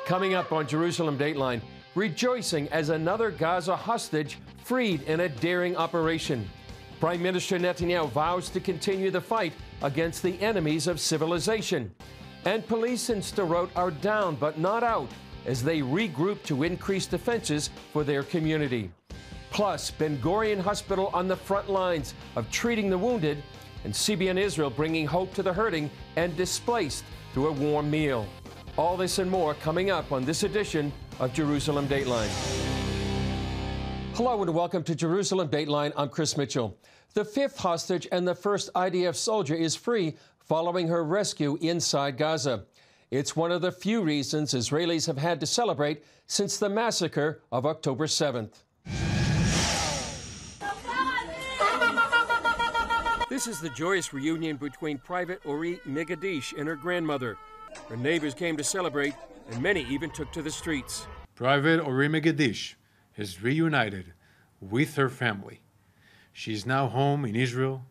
Coming up on Jerusalem Dateline, rejoicing as another Gaza hostage freed in a daring operation. Prime Minister Netanyahu vows to continue the fight against the enemies of civilization. And police in Sderot are down but not out as they regroup to increase defenses for their community. Plus, Gurion Hospital on the front lines of treating the wounded, and CBN Israel bringing hope to the hurting and displaced through a warm meal. All this and more coming up on this edition of Jerusalem Dateline. Hello and welcome to Jerusalem Dateline. I'm Chris Mitchell. The fifth hostage and the first IDF soldier is free following her rescue inside Gaza. It's one of the few reasons Israelis have had to celebrate since the massacre of October 7th. This is the joyous reunion between Private Ori Megadish and her grandmother. Her neighbors came to celebrate, and many even took to the streets. Private Ori Megadish has reunited with her family. She's now home in Israel,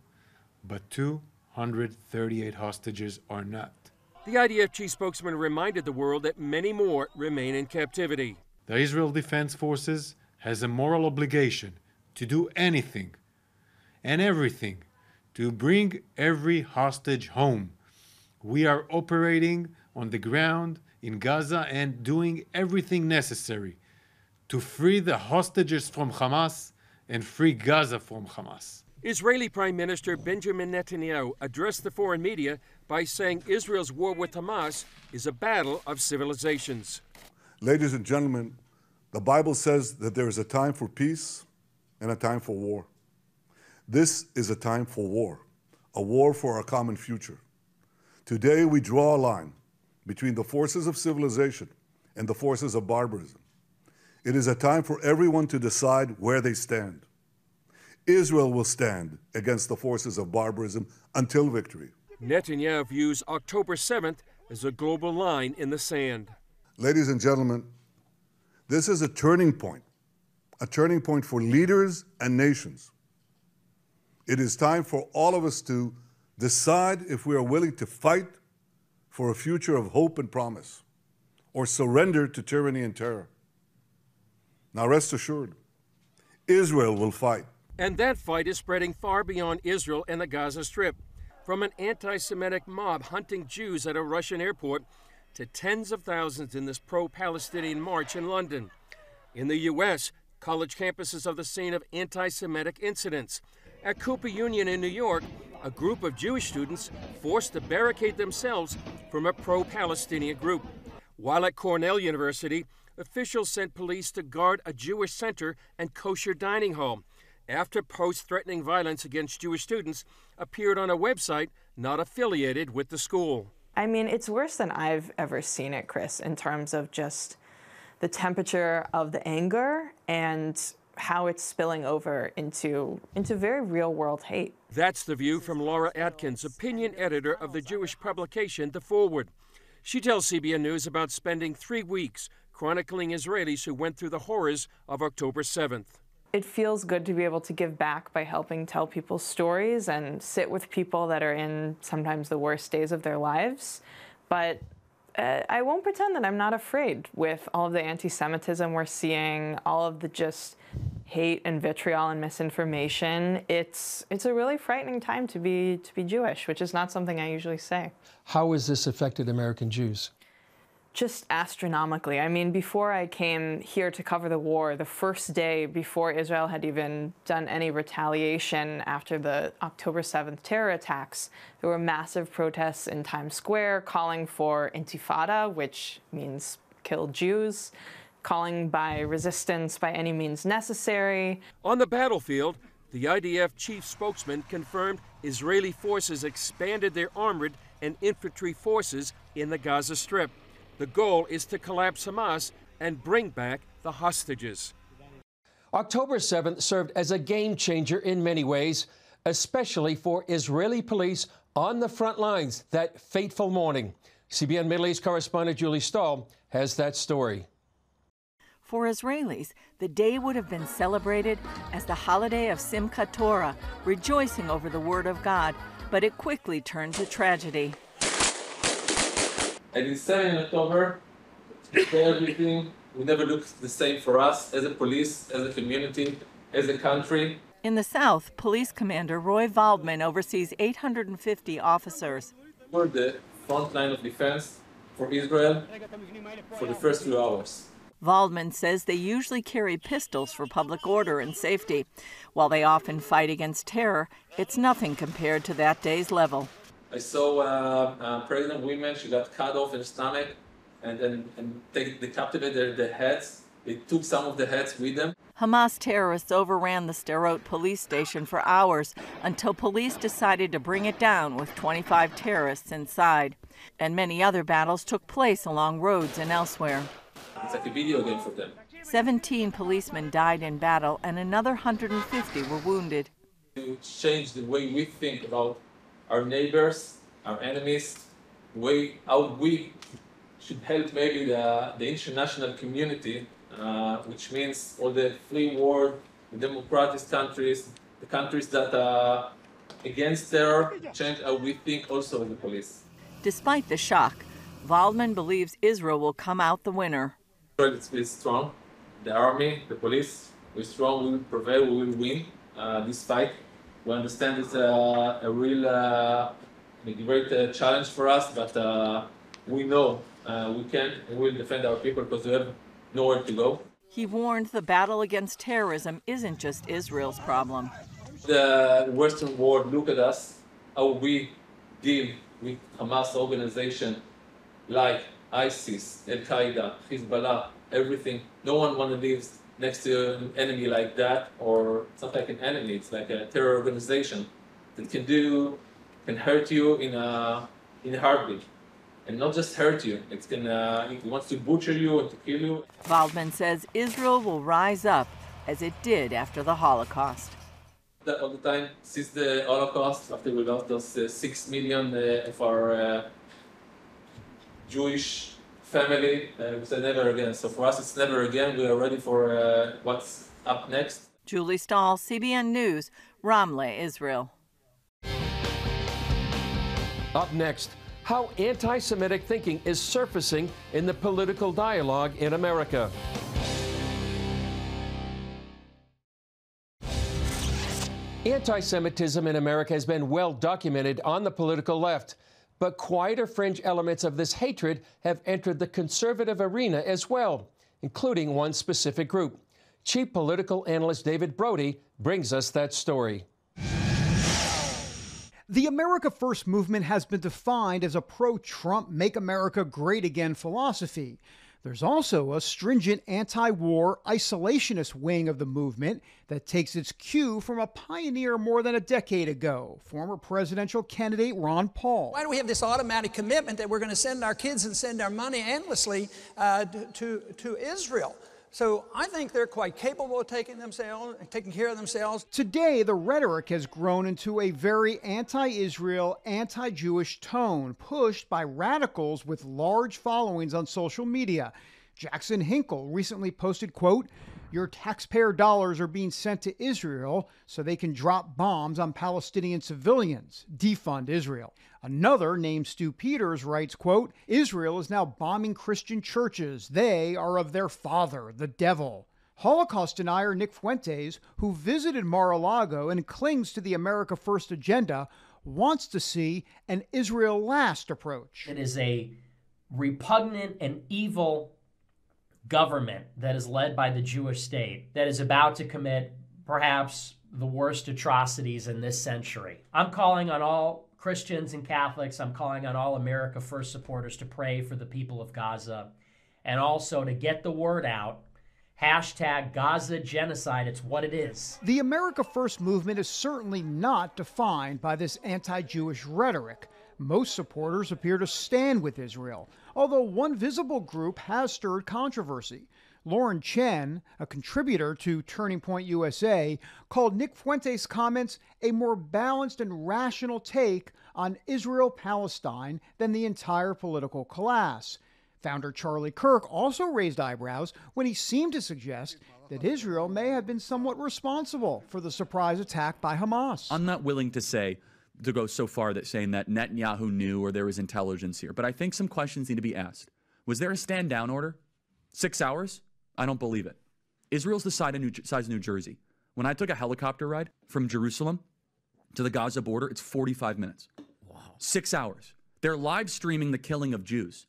but 238 hostages are not. The IDF chief spokesman reminded the world that many more remain in captivity. The Israel Defense Forces has a moral obligation to do anything and everything to bring every hostage home. We are operating on the ground in Gaza and doing everything necessary to free the hostages from Hamas and free Gaza from Hamas. Israeli Prime Minister Benjamin Netanyahu addressed the foreign media by saying Israel's war with Hamas is a battle of civilizations. Ladies and gentlemen, the Bible says that there is a time for peace and a time for war. This is a time for a war for our common future. Today we draw a line between the forces of civilization and the forces of barbarism. It is a time for everyone to decide where they stand. Israel will stand against the forces of barbarism until victory. Netanyahu views October 7th as a global line in the sand. Ladies and gentlemen, this is a turning point for leaders and nations. It is time for all of us to decide if we are willing to fight for a future of hope and promise, or surrender to tyranny and terror. Now rest assured, Israel will fight. And that fight is spreading far beyond Israel and the Gaza Strip. From an anti-Semitic mob hunting Jews at a Russian airport to tens of thousands in this pro-Palestinian march in London. In the U.S., college campuses are the scene of anti-Semitic incidents. At Cooper Union in New York, a group of Jewish students forced to barricade themselves from a pro-Palestinian group. While at Cornell University, officials sent police to guard a Jewish center and kosher dining hall after posts threatening violence against Jewish students appeared on a website not affiliated with the school. I mean, it's worse than I've ever seen it, Chris, in terms of just the temperature of the anger and how it's spilling over into very real-world hate. That's the view from Laura Atkins, opinion editor of the Jewish publication The Forward. She tells CBN News about spending 3 weeks chronicling Israelis who went through the horrors of October 7th. It feels good to be able to give back by helping tell people's stories and sit with people that are in sometimes the worst days of their lives. But I won't pretend that I'm not afraid with all of the anti-Semitism we're seeing, all of the just hate and vitriol and misinformation. It's a really frightening time to be Jewish, which is not something I usually say. How has this affected American Jews? Just astronomically. I mean, before I came here to cover the war, the first day before Israel had even done any retaliation after the October 7th terror attacks, there were massive protests in Times Square calling for intifada, which means kill Jews, calling by resistance by any means necessary. On the battlefield, the IDF chief spokesman confirmed Israeli forces expanded their armored and infantry forces in the Gaza Strip. The goal is to collapse Hamas and bring back the hostages. October 7th served as a game changer in many ways, especially for Israeli police on the front lines that fateful morning. CBN Middle East correspondent Julie Stahl has that story. For Israelis, the day would have been celebrated as the holiday of Simchat Torah, rejoicing over the Word of God, but it quickly turned to tragedy. It is 7 October Everything will never look the same for us as a police, as a community, as a country. In the South, Police Commander Roy Waldman oversees 850 officers. We're the front line of defense for Israel for the first few hours. Waldman says they usually carry pistols for public order and safety. While they often fight against terror, it's nothing compared to that day's level. I saw a pregnant woman, she got cut off in the stomach, and they decapitated the heads. They took some of the heads with them. Hamas terrorists overran the Sderot police station for hours until police decided to bring it down with 25 terrorists inside. And many other battles took place along roads and elsewhere. It's like a video game for them. 17 policemen died in battle and another 150 were wounded. To change the way we think about our neighbors, our enemies, how we should help maybe the international community, which means all the free world, the democratic countries, the countries that are against terror, change how we think also as the police. Despite the shock, Waldman believes Israel will come out the winner. It's strong. The army, the police, we're strong, we will prevail, we will win this fight. We understand it's a real great challenge for us, but we know we can and will defend our people because we have nowhere to go. He warned the battle against terrorism isn't just Israel's problem. The Western world look at us, how we deal with Hamas organization like ISIS, Al-Qaeda, Hezbollah, everything. No one wants to live next to an enemy like that, or it's not like an enemy, it's like a terror organization that can hurt you in a heartbeat. And not just hurt you, it wants to butcher you and to kill you. Waldman says Israel will rise up as it did after the Holocaust. All the time, since the Holocaust, after we lost those 6 million of our Jewish family, we said never again. So for us, it's never again. We are ready for what's up next. Julie Stahl, CBN News, Ramleh, Israel. Up next, how anti-Semitic thinking is surfacing in the political dialogue in America. Anti-Semitism in America has been well documented on the political left, but quieter fringe elements of this hatred have entered the conservative arena as well, including one specific group. Chief political analyst David Brody brings us that story. The America First movement has been defined as a pro-Trump, make America great again philosophy. There's also a stringent anti-war, isolationist wing of the movement that takes its cue from a pioneer more than a decade ago, former presidential candidate Ron Paul. Why do we have this automatic commitment that we're going to send our kids and send our money endlessly to Israel? So I think they're quite capable of taking care of themselves. Today, the rhetoric has grown into a very anti-Israel, anti-Jewish tone, pushed by radicals with large followings on social media. Jackson Hinkle recently posted, quote, "Your taxpayer dollars are being sent to Israel so they can drop bombs on Palestinian civilians. Defund Israel." Another, named Stu Peters, writes, quote, "Israel is now bombing Christian churches. They are of their father, the devil." Holocaust denier Nick Fuentes, who visited Mar-a-Lago and clings to the America First agenda, wants to see an Israel last approach. It is a repugnant and evil government that is led by the Jewish state that is about to commit perhaps the worst atrocities in this century. I'm calling on all Christians and Catholics, I'm calling on all America First supporters to pray for the people of Gaza and also to get the word out. Hashtag Gaza genocide, it's what it is. The America First movement is certainly not defined by this anti-Jewish rhetoric. Most supporters appear to stand with Israel, although one visible group has stirred controversy. Lauren Chen, a contributor to Turning Point USA, called Nick Fuentes' comments a more balanced and rational take on Israel-Palestine than the entire political class. Founder Charlie Kirk also raised eyebrows when he seemed to suggest that Israel may have been somewhat responsible for the surprise attack by Hamas. I'm not willing to go so far that saying that Netanyahu knew or there was intelligence here, but I think some questions need to be asked. Was there a stand-down order? 6 hours? I don't believe it. Israel's the size of New Jersey. When I took a helicopter ride from Jerusalem to the Gaza border, it's 45 minutes. Wow. 6 hours. They're live streaming the killing of Jews.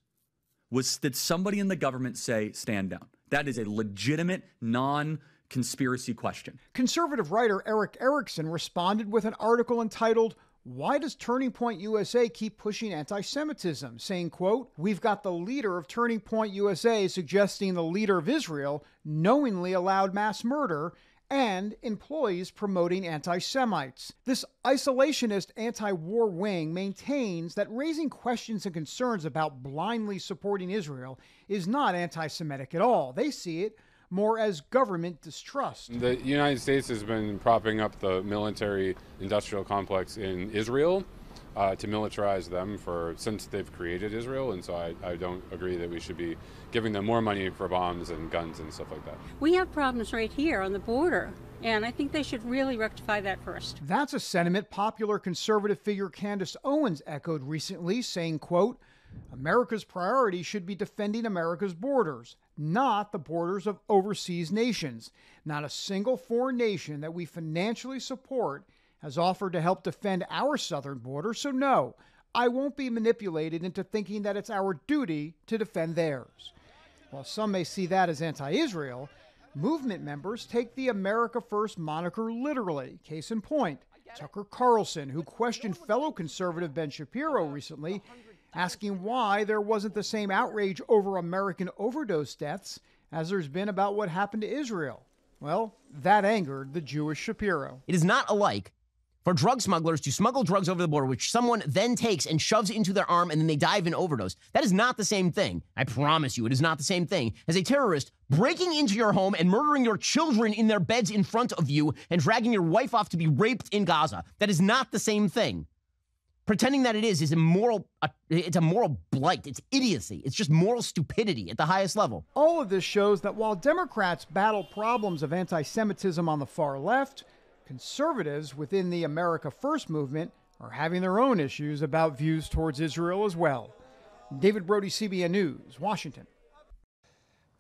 Did somebody in the government say, stand down? That is a legitimate, non-conspiracy question. Conservative writer Eric Erickson responded with an article entitled, "Why does Turning Point USA keep pushing anti-Semitism?" saying, quote, "We've got the leader of Turning Point USA suggesting the leader of Israel knowingly allowed mass murder and employees promoting anti-Semites." This isolationist anti-war wing maintains that raising questions and concerns about blindly supporting Israel is not anti-Semitic at all. They see it more as government distrust. The United States has been propping up the military-industrial complex in Israel to militarize them since they've created Israel, and so I don't agree that we should be giving them more money for bombs and guns and stuff like that. We have problems right here on the border, and I think they should really rectify that first. That's a sentiment popular conservative figure Candace Owens echoed recently, saying, quote, "America's priority should be defending America's borders, not the borders of overseas nations. Not a single foreign nation that we financially support has offered to help defend our southern border, so no, I won't be manipulated into thinking that it's our duty to defend theirs." While some may see that as anti-Israel, movement members take the America First moniker literally. Case in point, Tucker Carlson, who questioned fellow conservative Ben Shapiro recently, asking why there wasn't the same outrage over American overdose deaths as there's been about what happened to Israel. Well, that angered the Jewish Shapiro. It is not alike for drug smugglers to smuggle drugs over the border, which someone then takes and shoves into their arm and then they die of an overdose. That is not the same thing. I promise you, it is not the same thing as a terrorist breaking into your home and murdering your children in their beds in front of you and dragging your wife off to be raped in Gaza. That is not the same thing. Pretending that it is immoral. It's a moral blight. It's idiocy. It's just moral stupidity at the highest level. All of this shows that while Democrats battle problems of anti-Semitism on the far left, conservatives within the America First movement are having their own issues about views towards Israel as well. David Brody, CBN News, Washington.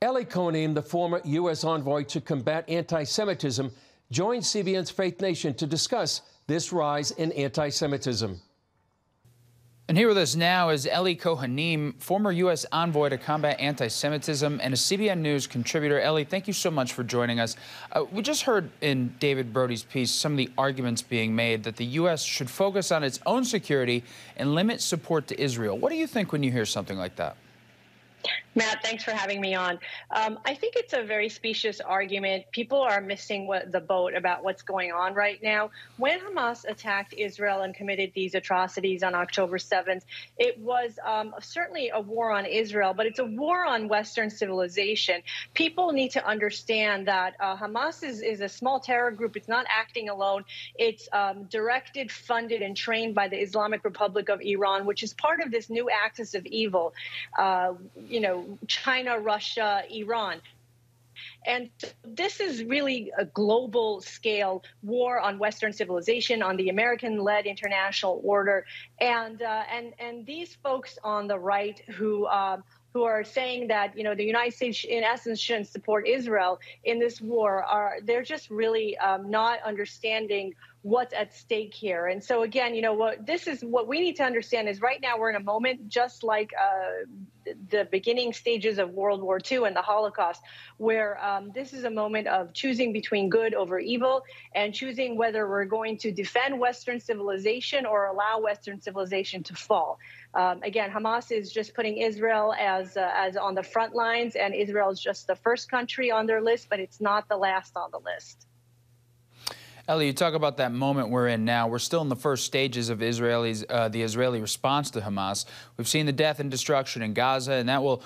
Ellie Cohen, the former U.S. envoy to combat anti-Semitism, joined CBN's Faith Nation to discuss this rise in anti-Semitism. And here with us now is Ellie Cohen, former U.S. envoy to combat anti-Semitism and a CBN News contributor. Ellie, thank you so much for joining us. We just heard in David Brody's piece some of the arguments being made that the U.S. should focus on its own security and limit support to Israel. What do you think when you hear something like that? Matt, thanks for having me on. I think it's a very specious argument. People are missing the boat about what's going on right now. When Hamas attacked Israel and committed these atrocities on October 7th, it was certainly a war on Israel, but it's a war on Western civilization. People need to understand that Hamas is a small terror group. It's not acting alone. It's directed, funded, and trained by the Islamic Republic of Iran, which is part of this new axis of evil. China, Russia, Iran. And this is really a global scale war on Western civilization, on the American-led international order. And these folks on the right who are saying that, the United States, in essence, shouldn't support Israel in this war, they're just really not understanding what's at stake here. And so, again, what we need to understand is right now we're in a moment just like the beginning stages of World War II and the Holocaust, where this is a moment of choosing between good over evil and choosing whether we're going to defend Western civilization or allow Western civilization to fall. Again, Hamas is just putting Israel as on the front lines, and Israel is just the first country on their list, but it's not the last on the list. Ellie, you talk about that moment we're in now. We're still in the first stages of the Israeli response to Hamas. We've seen the death and destruction in Gaza, and that will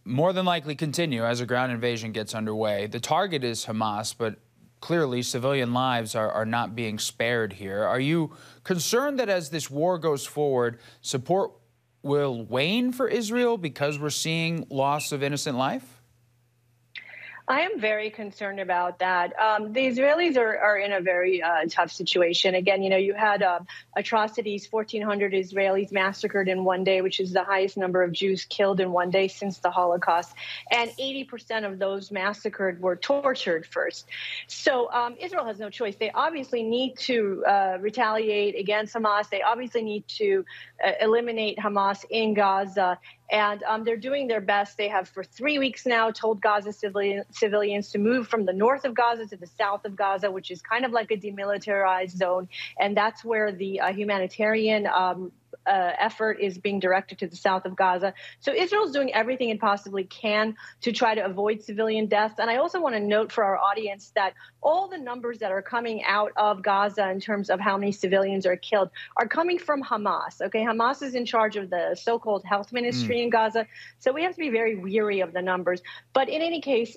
more than likely continue as a ground invasion gets underway. The target is Hamas, but clearly civilian lives are not being spared here. Are you concerned that as this war goes forward, support will wane for Israel because we're seeing loss of innocent life? I am very concerned about that. The Israelis are in a very tough situation. Again, you had atrocities, 1,400 Israelis massacred in one day, which is the highest number of Jews killed in one day since the Holocaust. And 80% of those massacred were tortured first. So Israel has no choice. They obviously need to retaliate against Hamas. They obviously need to eliminate Hamas in Gaza. And they're doing their best. They have for 3 weeks now told Gaza civilians to move from the north of Gaza to the south of Gaza, which is kind of like a demilitarized zone. And that's where the humanitarian effort is being directed to the south of Gaza. So Israel's doing everything it possibly can to try to avoid civilian deaths. And I also want to note for our audience that all the numbers that are coming out of Gaza in terms of how many civilians are killed are coming from Hamas. Okay, Hamas is in charge of the so-called health ministry in Gaza. So we have to be very weary of the numbers. But in any case,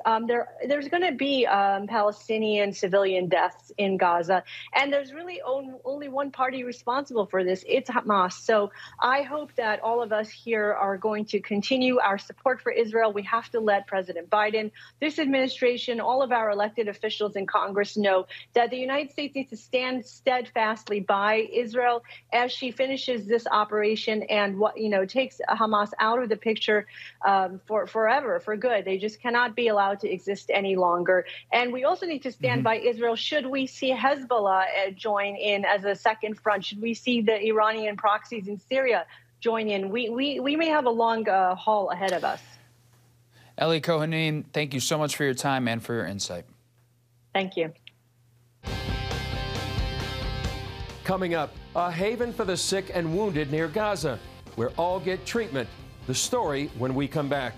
there's going to be Palestinian civilian deaths in Gaza. And there's really only one party responsible for this. It's Hamas. So I hope that all of us here are going to continue our support for Israel. We have to let President Biden, this administration, all of our elected officials in Congress know that the United States needs to stand steadfastly by Israel as she finishes this operation and takes Hamas out of the picture for forever, for good. They just cannot be allowed to exist any longer. And we also need to stand by Israel should we see Hezbollah join in as a second front, should we see the Iranian proxies in Syria join in. We may have a long haul ahead of us. Ellie Cohen, thank you so much for your time and for your insight. Thank you. Coming up, a haven for the sick and wounded near Gaza, where all get treatment. The story when we come back.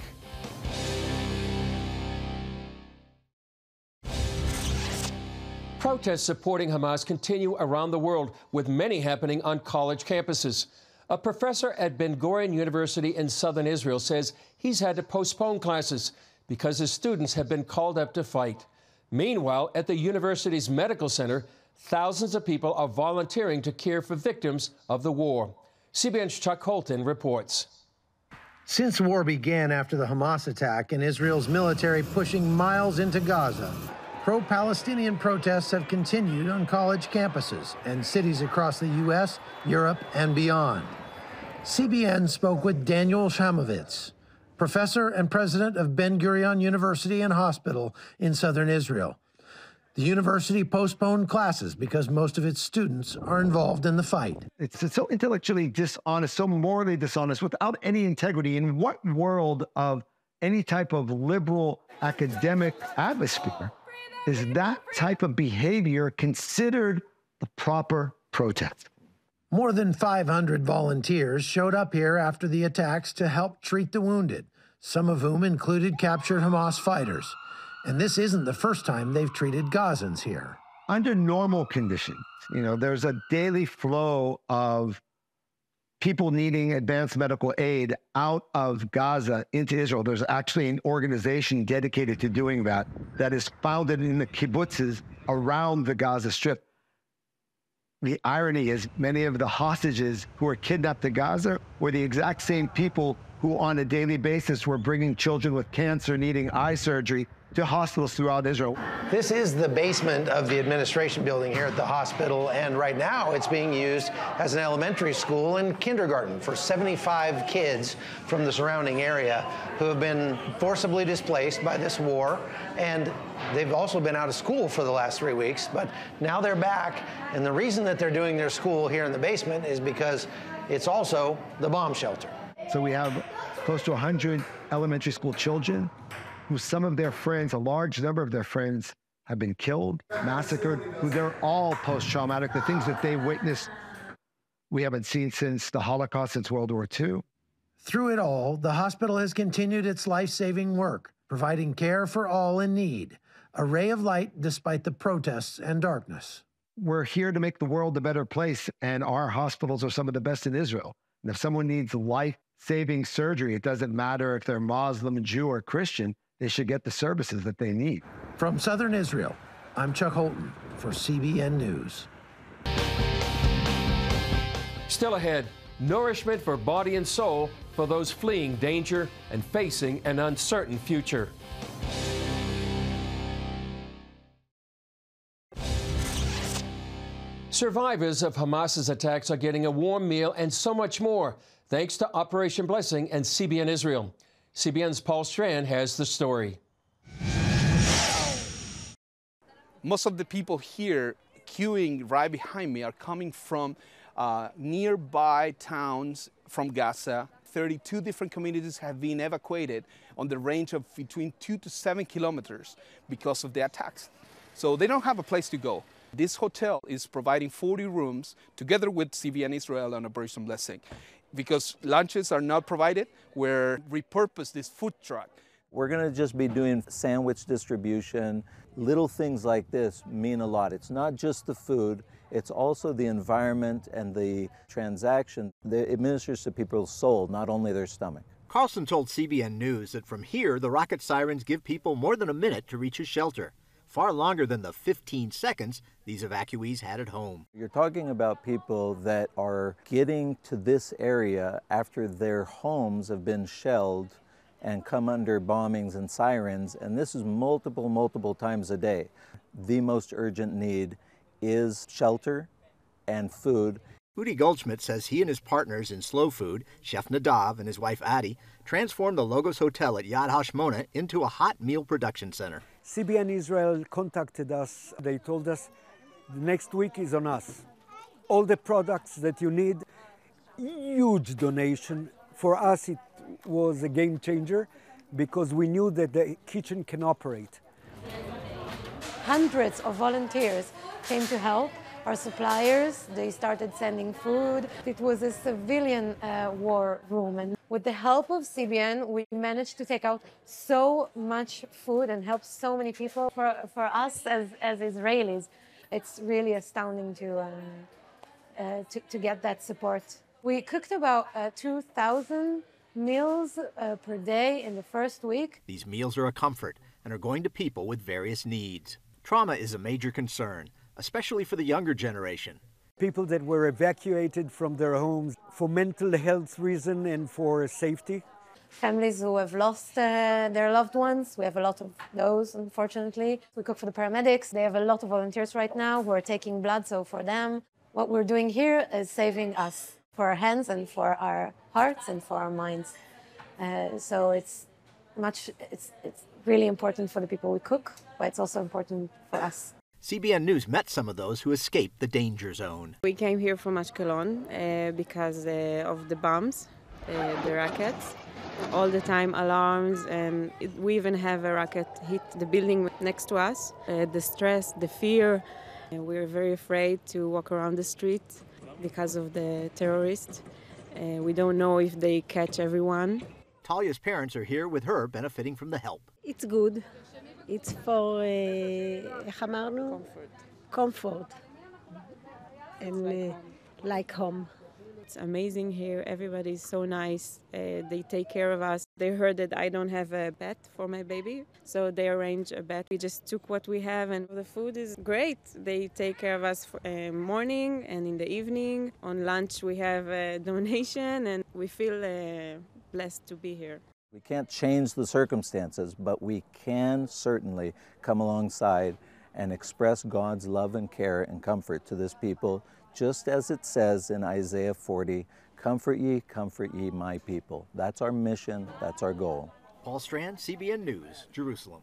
Protests supporting Hamas continue around the world, with many happening on college campuses. A professor at Ben Gurion University in southern Israel says he's had to postpone classes because his students have been called up to fight. Meanwhile, at the university's medical center, thousands of people are volunteering to care for victims of the war. CBN's Chuck Holton reports. Since war began after the Hamas attack and Israel's military pushing miles into Gaza, pro-Palestinian protests have continued on college campuses and cities across the U.S., Europe, and beyond. CBN spoke with Daniel Shamovitz, professor and president of Ben Gurion University and Hospital in southern Israel. The university postponed classes because most of its students are involved in the fight. It's so intellectually dishonest, so morally dishonest, without any integrity. In what world of any type of liberal academic atmosphere is that type of behavior considered the proper protest? More than 500 volunteers showed up here after the attacks to help treat the wounded, some of whom included captured Hamas fighters. And this isn't the first time they've treated Gazans here. Under normal conditions, there's a daily flow of people needing advanced medical aid out of Gaza into Israel. There's actually an organization dedicated to doing that is founded in the kibbutzes around the Gaza Strip. The irony is many of the hostages who were kidnapped to Gaza were the exact same people who on a daily basis were bringing children with cancer needing eye surgery to hospitals throughout Israel. This is the basement of the administration building here at the hospital, and right now it's being used as an elementary school and kindergarten for 75 kids from the surrounding area who have been forcibly displaced by this war, and they've also been out of school for the last 3 weeks, but now they're back, and the reason that they're doing their school here in the basement is because it's also the bomb shelter. So we have close to 100 elementary school children who some of their friends, a large number of their friends, have been killed, massacred, who they're all post-traumatic. The things that they witnessed, we haven't seen since the Holocaust, since World War II. Through it all, the hospital has continued its life-saving work, providing care for all in need, a ray of light despite the protests and darkness. We're here to make the world a better place, and our hospitals are some of the best in Israel. And if someone needs life-saving surgery, it doesn't matter if they're Muslim, Jew, or Christian, they should get the services that they need. From southern Israel, I'm Chuck Holton for CBN News. Still ahead, nourishment for body and soul for those fleeing danger and facing an uncertain future. Survivors of Hamas's attacks are getting a warm meal and so much more, thanks to Operation Blessing and CBN Israel. CBN's Paul Strand has the story. Most of the people here queuing right behind me are coming from nearby towns from Gaza. 32 different communities have been evacuated on the range of between 2 to 7 kilometers because of the attacks. So they don't have a place to go. This hotel is providing 40 rooms together with CBN Israel and Operation Blessing. Because lunches are not provided, we're repurposed this food truck. We're going to just be doing sandwich distribution. Little things like this mean a lot. It's not just the food, it's also the environment and the transaction that administers to people's soul, not only their stomach. Carlson told CBN News that from here, the rocket sirens give people more than a minute to reach a shelter, far longer than the 15 seconds these evacuees had at home. You're talking about people that are getting to this area after their homes have been shelled and come under bombings and sirens, and this is multiple times a day. The most urgent need is shelter and food. Udi Goldschmidt says he and his partners in Slow Food, Chef Nadav and his wife Adi, transformed the Logos Hotel at Yad HaShmona into a hot meal production center. CBN Israel contacted us. They told us the next week is on us. All the products that you need, huge donation. For us, it was a game changer because we knew that the kitchen can operate. Hundreds of volunteers came to help. Our suppliers, they started sending food. It was a civilian war room. And with the help of CBN, we managed to take out so much food and help so many people. For us as Israelis, it's really astounding to get that support. We cooked about 2,000 meals per day in the first week. These meals are a comfort and are going to people with various needs. Trauma is a major concern, especially for the younger generation. People that were evacuated from their homes for mental health reason and for safety. Families who have lost their loved ones. We have a lot of those, unfortunately. We cook for the paramedics. They have a lot of volunteers right now who are taking blood, so for them, what we're doing here is saving us, for our hands and for our hearts and for our minds. So it's really important for the people we cook, but it's also important for us. CBN News met some of those who escaped the danger zone. We came here from Ashkelon because of the bombs, the rockets. All the time alarms, and we even have a rocket hit the building next to us. The stress, the fear, we're very afraid to walk around the street because of the terrorists. We don't know if they catch everyone. Talia's parents are here with her, benefiting from the help. It's good. It's for comfort and like home. It's amazing here. Everybody's so nice. They take care of us. They heard that I don't have a bed for my baby, so they arranged a bed. We just took what we have, and the food is great. They take care of us for morning and in the evening. On lunch, we have a donation, and we feel blessed to be here. We can't change the circumstances, but we can certainly come alongside and express God's love and care and comfort to this people, just as it says in Isaiah 40, comfort ye, my people. That's our mission, that's our goal. Paul Strand, CBN News, Jerusalem.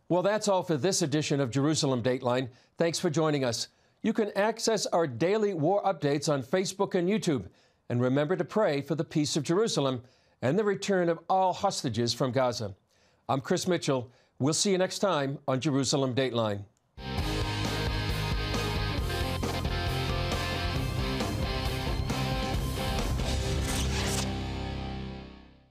Well, that's all for this edition of Jerusalem Dateline. Thanks for joining us. You can access our daily war updates on Facebook and YouTube. And remember to pray for the peace of Jerusalem and the return of all hostages from Gaza. I'm Chris Mitchell. We'll see you next time on Jerusalem Dateline.